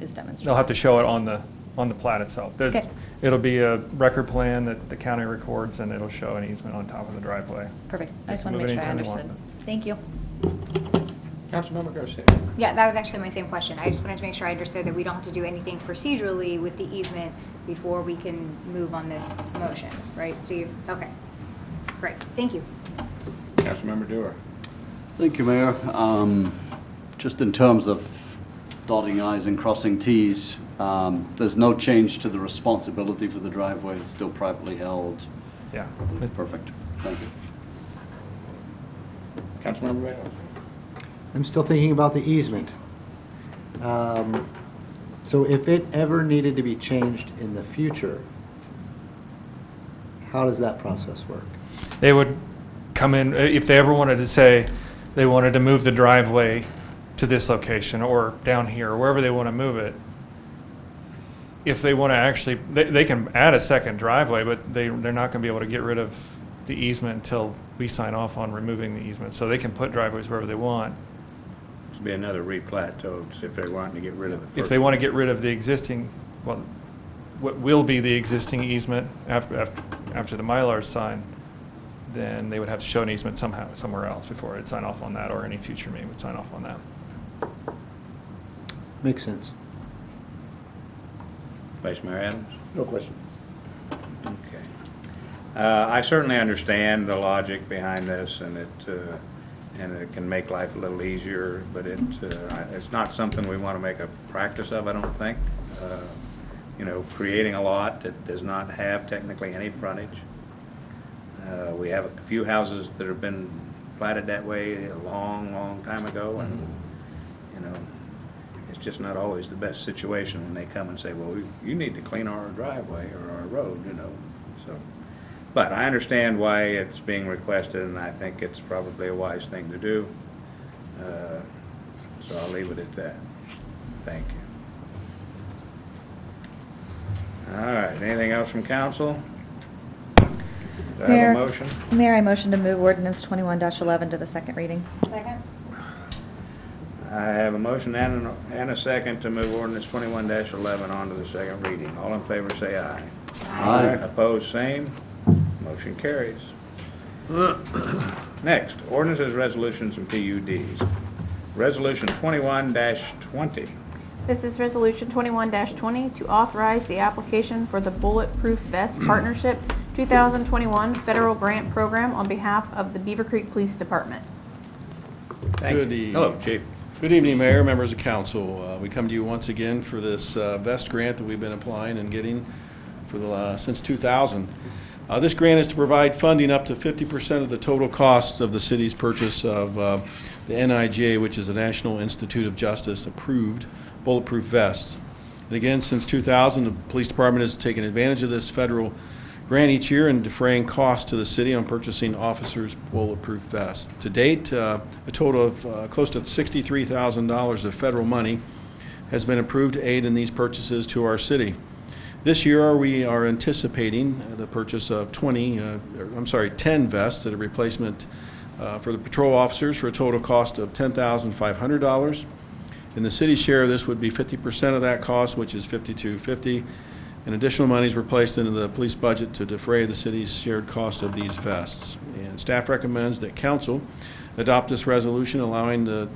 is demonstrated. They'll have to show it on the plat itself. Okay. It'll be a record plan that the county records, and it'll show an easement on top of the driveway. Perfect. I just want to Move it make sure I anytime you want. understood. Thank you. Councilmember Garcia. Yeah, that was actually my same question. I just wanted to make sure I understood that we don't have to do anything procedurally with the easement before we can move on this motion, right? So okay, great, thank you. Councilmember Dewar. Thank you, Mayor. Just in terms of dotting i's and crossing t's, there's no change to the responsibility for the driveway. It's still privately held. Yeah. Perfect. Thank you. Councilmember Ramos. I'm still thinking about the easement. So if it ever needed to be changed in the future, how does that process work? They would come in, if they ever wanted to say they wanted to move the driveway to this location or down here, or wherever they want to move it. If they want to actually, they can add a second driveway, but they're not going to be able to get rid of the easement until we sign off on removing the easement. So they can put driveways wherever they want. This will be another replat, though, if they're wanting to get rid of the first. If they want to get rid of the existing, well, what will be the existing easement after the Mylar's signed, then they would have to show an easement somehow, somewhere else before it'd sign off on that, or any future meeting would sign off on that. Makes sense. Vice Mayor Adams? No question. Okay. I certainly understand the logic behind this, and it can make life a little easier, but it's not something we want to make a practice of, I don't think. Creating a lot that does not have technically any frontage. We have a few houses that have been platted that way a long, long time ago, and, it's just not always the best situation when they come and say, well, you need to clean our driveway or our road, so. But I understand why it's being requested, and I think it's probably a wise thing to do. So I'll leave it at that. Thank you. All right, anything else from council? Do I have a motion? Mayor, I motion to move ordinance 21-11 to the second reading. Second? I have a motion and a second to move ordinance 21-11 on to the second reading. All in favor say aye. Aye. Opposed, same. Motion carries. Next, ordinances, resolutions, and PUDs. Resolution 21-20. This is Resolution 21-20 to authorize the application for the Bulletproof Vest Partnership 2021 Federal Grant Program on behalf of the Beavercreek Police Department. Thank you. Hello, Chief. Good evening, Mayor, members of council. We come to you once again for this VEST grant that we've been applying and getting for since 2000. This grant is to provide funding up to 50% of the total costs of the city's purchase of the NIJ, which is the National Institute of Justice approved bulletproof vests. And again, since 2000, the police department has taken advantage of this federal grant each year and defraying costs to the city on purchasing officers' bulletproof vests. To date, a total of close to $63,000 of federal money has been approved to aid in these purchases to our city. This year, we are anticipating the purchase of 10 vests at a replacement for the patrol officers for a total cost of $10,500. In the city's share, this would be 50% of that cost, which is $5,250. And additional monies were placed into the police budget to defray the city's shared cost of these vests. And staff recommends that council adopt this resolution allowing the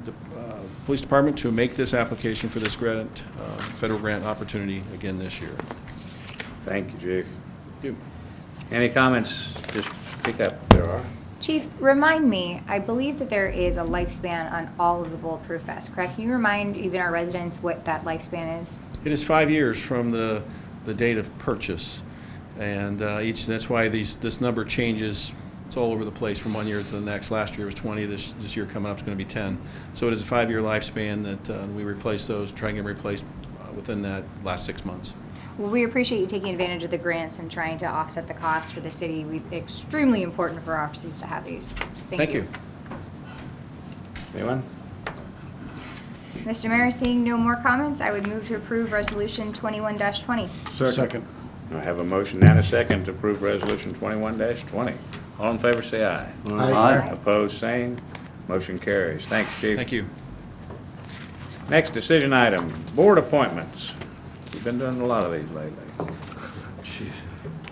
police department to make this application for this grant, federal grant opportunity again this year. Thank you, Chief. Thank you. Any comments? Just speak up if there are. Chief, remind me, I believe that there is a lifespan on all of the Bulletproof vests, correct? Can you remind even our residents what that lifespan is? It is 5 years from the date of purchase. And that's why this number changes. It's all over the place from one year to the next. Last year was 20. This year coming up is going to be 10. So it is a 5-year lifespan that we replace those, try and get replaced within that last 6 months. Well, we appreciate you taking advantage of the grants and trying to offset the cost for the city. Extremely important for our officers to have these. So thank you. Anyone? Mr. Mayor, seeing no more comments, I would move to approve Resolution 21-20. Second. I have a motion and a second to approve Resolution 21-20. All in favor, say aye. Aye. Opposed, same. Motion carries. Thanks, Chief. Thank you. Next decision item, board appointments. We've been doing a lot of these lately.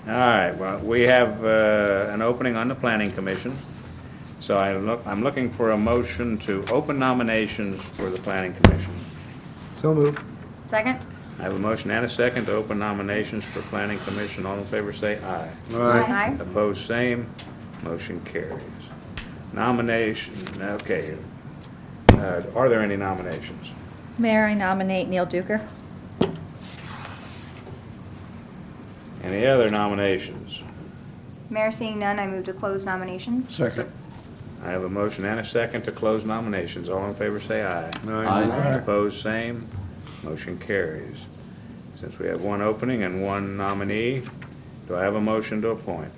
All right, well, we have an opening on the Planning Commission. So I'm looking for a motion to open nominations for the Planning Commission. So moved. Second? I have a motion and a second to open nominations for Planning Commission. All in favor say aye. Aye. Opposed, same. Motion carries. Nomination, okay. Are there any nominations? Mayor, I nominate Neil Duker. Any other nominations? Mayor, seeing none, I move to close nominations. Second. I have a motion and a second to close nominations. All in favor say aye. Aye. Opposed, same. Motion carries. Since we have one opening and one nominee, do I have a motion to appoint?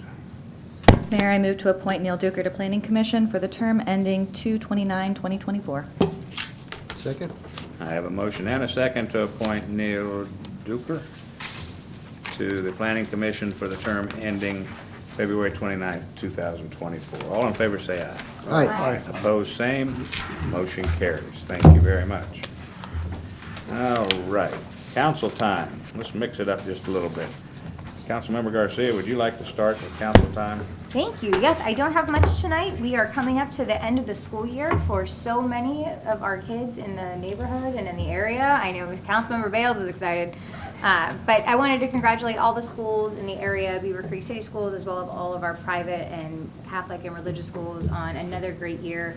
Mayor, I move to appoint Neil Duker to Planning Commission for the term ending 2/29/2024. Second. I have a motion and a second to appoint Neil Duker to the Planning Commission for the term ending February 29th, 2024. All in favor say aye. Aye. Opposed, same. Motion carries. Thank you very much. All right, council time. Let's mix it up just a little bit. Councilmember Garcia, would you like to start with council time? Thank you. Yes, I don't have much tonight. We are coming up to the end of the school year for so many of our kids in the neighborhood and in the area. I know Councilmember Bales is excited. But I wanted to congratulate all the schools in the area, Beavercreek City Schools, as well as all of our private and Catholic and religious schools on another great year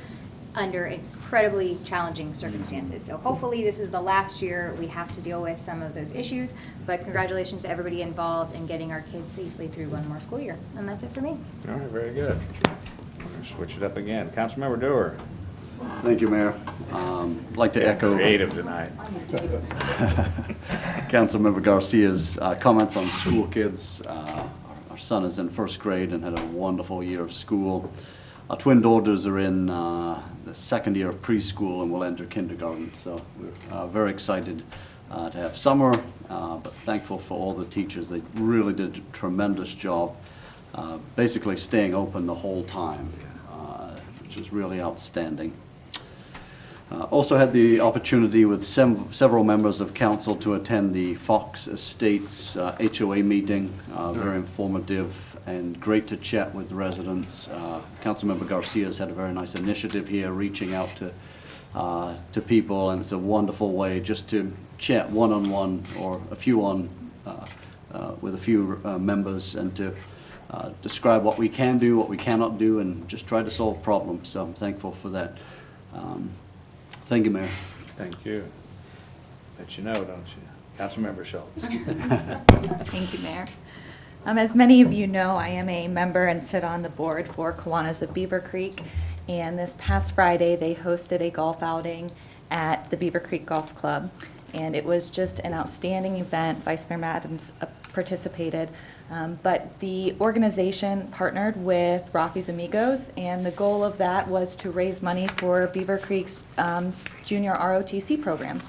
under incredibly challenging circumstances. So hopefully this is the last year we have to deal with some of those issues, but congratulations to everybody involved in getting our kids safely through one more school year. And that's it for me. All right, very good. I'm going to switch it up again. Councilmember Dewar. Thank you, Mayor. I'd like to echo Creative tonight. Councilmember Garcia's comments on school kids. Our son is in first grade and had a wonderful year of school. Our twin daughters are in the second year of preschool and will enter kindergarten. So we're very excited to have summer, but thankful for all the teachers. They really did a tremendous job, basically staying open the whole time, which is really outstanding. Also had the opportunity with several members of council to attend the Fox Estates HOA meeting. Very informative and great to chat with residents. Councilmember Garcia's had a very nice initiative here, reaching out to people, and it's a wonderful way just to chat one-on-one or a few with a few members, and to describe what we can do, what we cannot do, and just try to solve problems. So I'm thankful for that. Thank you, Mayor. Thank you. Let you know, don't you? Councilmember Schultz. Thank you, Mayor. As many of you know, I am a member and sit on the board for Kiwanis of Beavercreek. And this past Friday, they hosted a golf outing at the Beavercreek Golf Club. And it was just an outstanding event. Vice Mayor Adams participated. But the organization partnered with Rafi's Amigos, and the goal of that was to raise money for Beavercreek's junior ROTC program.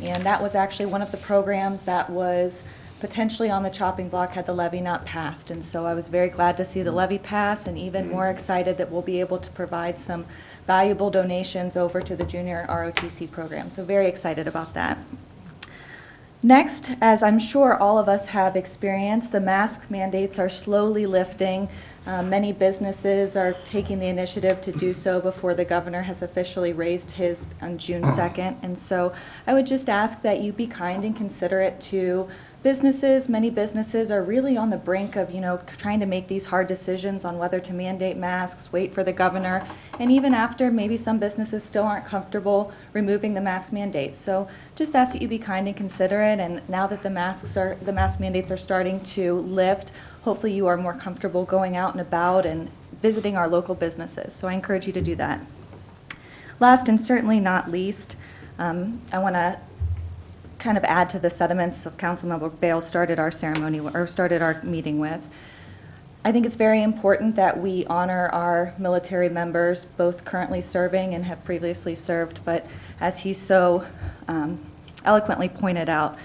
And that was actually one of the programs that was potentially on the chopping block had the levy not passed. And so I was very glad to see the levy pass, and even more excited that we'll be able to provide some valuable donations over to the junior ROTC program. So very excited about that. Next, as I'm sure all of us have experienced, the mask mandates are slowly lifting. Many businesses are taking the initiative to do so before the governor has officially raised his on June 2nd. And so I would just ask that you be kind and considerate to businesses. Many businesses are really on the brink of, trying to make these hard decisions on whether to mandate masks, wait for the governor, and even after, maybe some businesses still aren't comfortable removing the mask mandates. So just ask that you be kind and considerate, and now that the mask mandates are starting to lift, hopefully you are more comfortable going out and about and visiting our local businesses. So I encourage you to do that. Last and certainly not least, I want to kind of add to the sentiments of Councilmember Bale started our meeting with. I think it's very important that we honor our military members, both currently serving and have previously served, but as he so eloquently pointed out,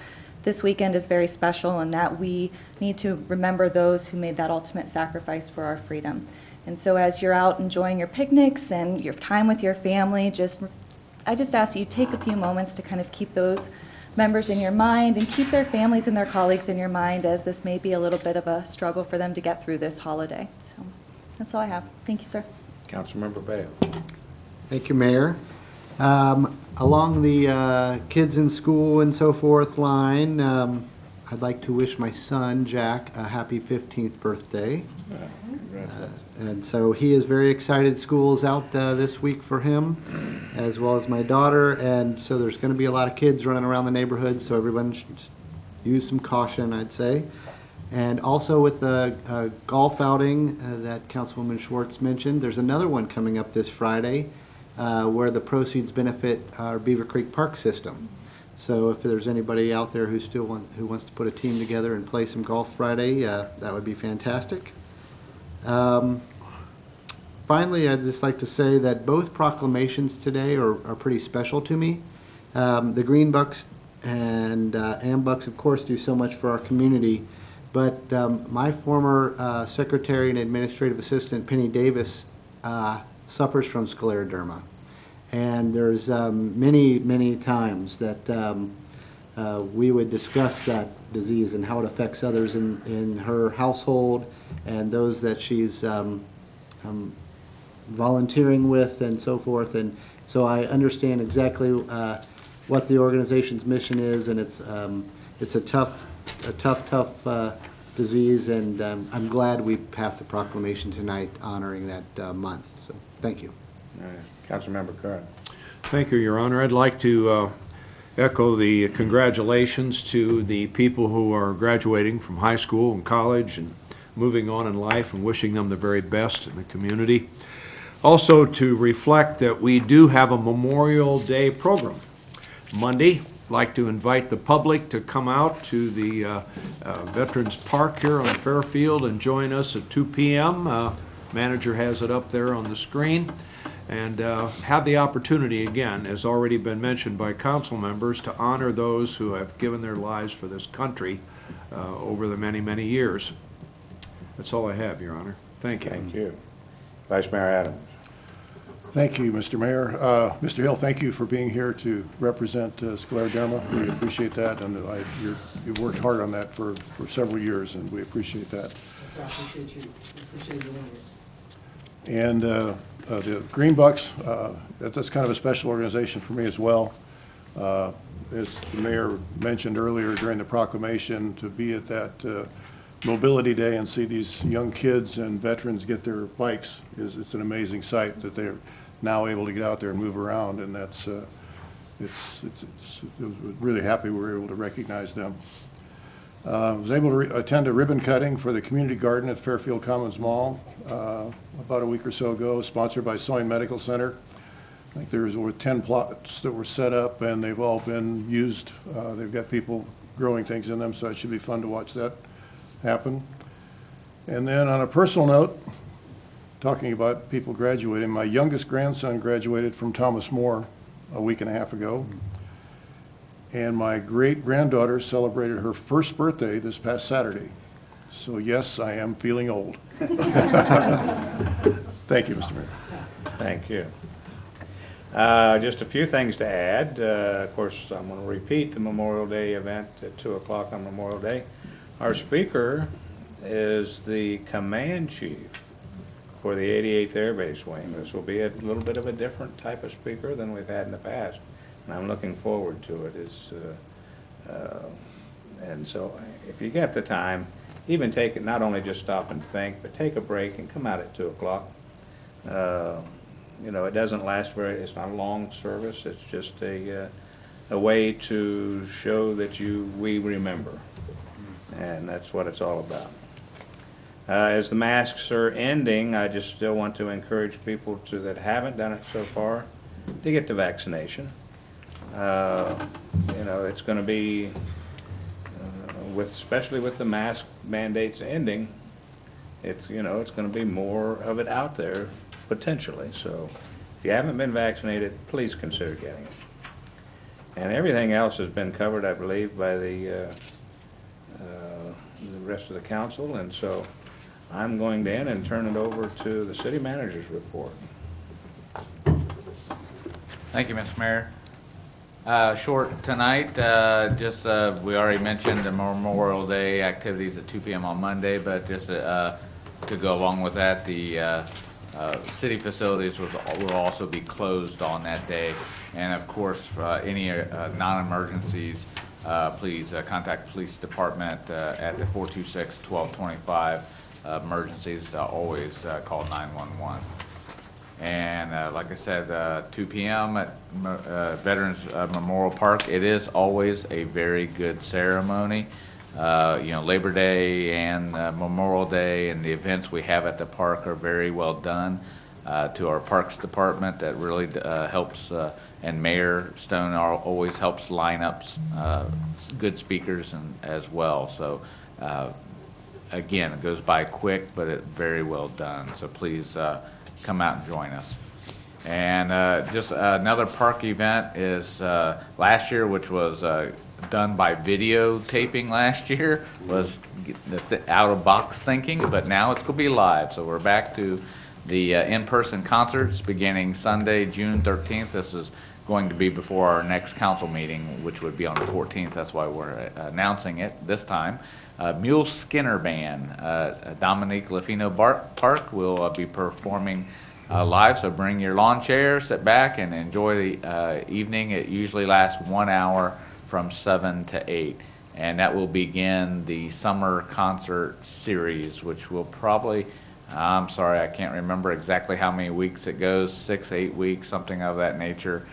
this weekend is very special, and that we need to remember those who made that ultimate sacrifice for our freedom. And so as you're out enjoying your picnics and your time with your family, I just ask that you take a few moments to kind of keep those members in your mind and keep their families and their colleagues in your mind, as this may be a little bit of a struggle for them to get through this holiday. So that's all I have. Thank you, sir. Councilmember Bale. Thank you, Mayor. Along the kids in school and so forth line, I'd like to wish my son, Jack, a happy 15th birthday. And so he is very excited. School's out this week for him, as well as my daughter. And so there's going to be a lot of kids running around the neighborhood, so everyone should just use some caution, I'd say. And also with the golf outing that Councilwoman Schwartz mentioned, there's another one coming up this Friday where the proceeds benefit our Beavercreek Park system. So if there's anybody out there who wants to put a team together and play some golf Friday, that would be fantastic. Finally, I'd just like to say that both proclamations today are pretty special to me. The Greenebucs and Ambucs, of course, do so much for our community, but my former secretary and administrative assistant, Penny Davis, suffers from scleroderma. And there's many times that we would discuss that disease and how it affects others in her household and those that she's volunteering with and so forth. And so I understand exactly what the organization's mission is, and it's a tough disease, and I'm glad we passed the proclamation tonight honoring that month. So thank you. All right. Councilmember Curran. Thank you, Your Honor. I'd like to echo the congratulations to the people who are graduating from high school and college and moving on in life, and wishing them the very best in the community. Also to reflect that we do have a Memorial Day program. Monday, I'd like to invite the public to come out to the Veterans Park here on Fairfield and join us at 2 p.m. Manager has it up there on the screen. And have the opportunity, again, as already been mentioned by council members, to honor those who have given their lives for this country over the many years. That's all I have, Your Honor. Thank you. Thank you. Vice Mayor Adams. Thank you, Mr. Mayor. Mr. Hill, thank you for being here to represent Scleroderma. We appreciate that, and you've worked hard on that for several years, and we appreciate that. Yes, I appreciate you. I appreciate you doing it. And the Greenebucs, that's kind of a special organization for me as well. As the mayor mentioned earlier during the proclamation, to be at that Mobility Day and see these young kids and veterans get their bikes it's an amazing sight that they're now able to get out there and move around, and that's really happy we were able to recognize them. I was able to attend a ribbon cutting for the community garden at Fairfield Commons Mall about a week or so ago, sponsored by Soin Medical Center. I think there were 10 plots that were set up, and they've all been used. They've got people growing things in them, so it should be fun to watch that happen. And then on a personal note, talking about people graduating, my youngest grandson graduated from Thomas More a week and a half ago. and my great-granddaughter celebrated her first birthday this past Saturday. So yes, I am feeling old. Thank you, Mr. Mayor. Thank you. Just a few things to add. Of course, I'm going to repeat the Memorial Day event at 2 o'clock on Memorial Day. Our speaker is the command chief for the 88th Air Base Wing. This will be a little bit of a different type of speaker than we've had in the past, and I'm looking forward to it. And so if you get the time, even take it, not only just stop and think, but take a break and come out at 2 o'clock. You know, it doesn't last it's not a long service. It's just a way to show that we remember. And that's what it's all about. As the masks are ending, I just still want to encourage people that haven't done it so far to get the vaccination. You know, it's going to be, especially with the mask mandates ending, it's going to be more of it out there potentially. So if you haven't been vaccinated, please consider getting it. And everything else has been covered, I believe, by the rest of the council, and so I'm going to end and turn it over to the city manager's report. Thank you, Mr. Mayor. Short tonight, we already mentioned the Memorial Day activities at 2 p.m. on Monday, but just to go along with that, the city facilities will also be closed on that day. And of course, any non-emergencies, please contact the police department at the 426-1225. Emergencies, always call 911. And like I said, 2 p.m. at Veterans Memorial Park. It is always a very good ceremony. You know, Labor Day and Memorial Day and the events we have at the park are very well done. To our Parks Department, that really helps, and Mayor Stone always helps line up good speakers as well. So again, it goes by quick, but it's very well done. So please come out and join us. And just another park event is last year, which was done by videotaping last year, was the out-of-box thinking, but now it's going to be live. So we're back to the in-person concerts beginning Sunday, June 13th. This is going to be before our next council meeting, which would be on the 14th. That's why we're announcing it this time. Mule Skinner Band, Dominique Lafino Park will be performing live, so bring your lawn chair, sit back, and enjoy the evening. It usually lasts 1 hour from 7 to 8, and that will begin the summer concert series, which will probably, I'm sorry, I can't remember exactly how many weeks it goes, 6, 8 weeks, something of that nature.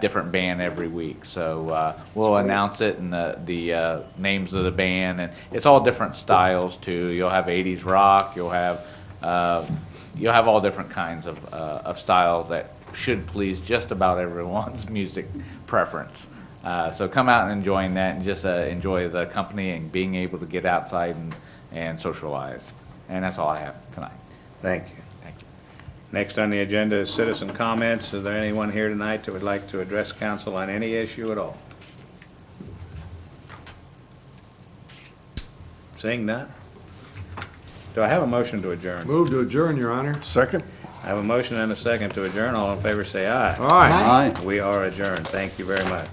Different band every week. So we'll announce it and the names of the band, and it's all different styles too. You'll have 80s rock, you'll have all different kinds of style that should please just about everyone's music preference. So come out and enjoy that, and just enjoy the company and being able to get outside and socialize. And that's all I have tonight. Thank you. Thank you. Next on the agenda is citizen comments. Is there anyone here tonight that would like to address council on any issue at all? Seeing none? Do I have a motion to adjourn? Move to adjourn, Your Honor. Second. I have a motion and a second to adjourn. All in favor say aye. Aye. We are adjourned. Thank you very much.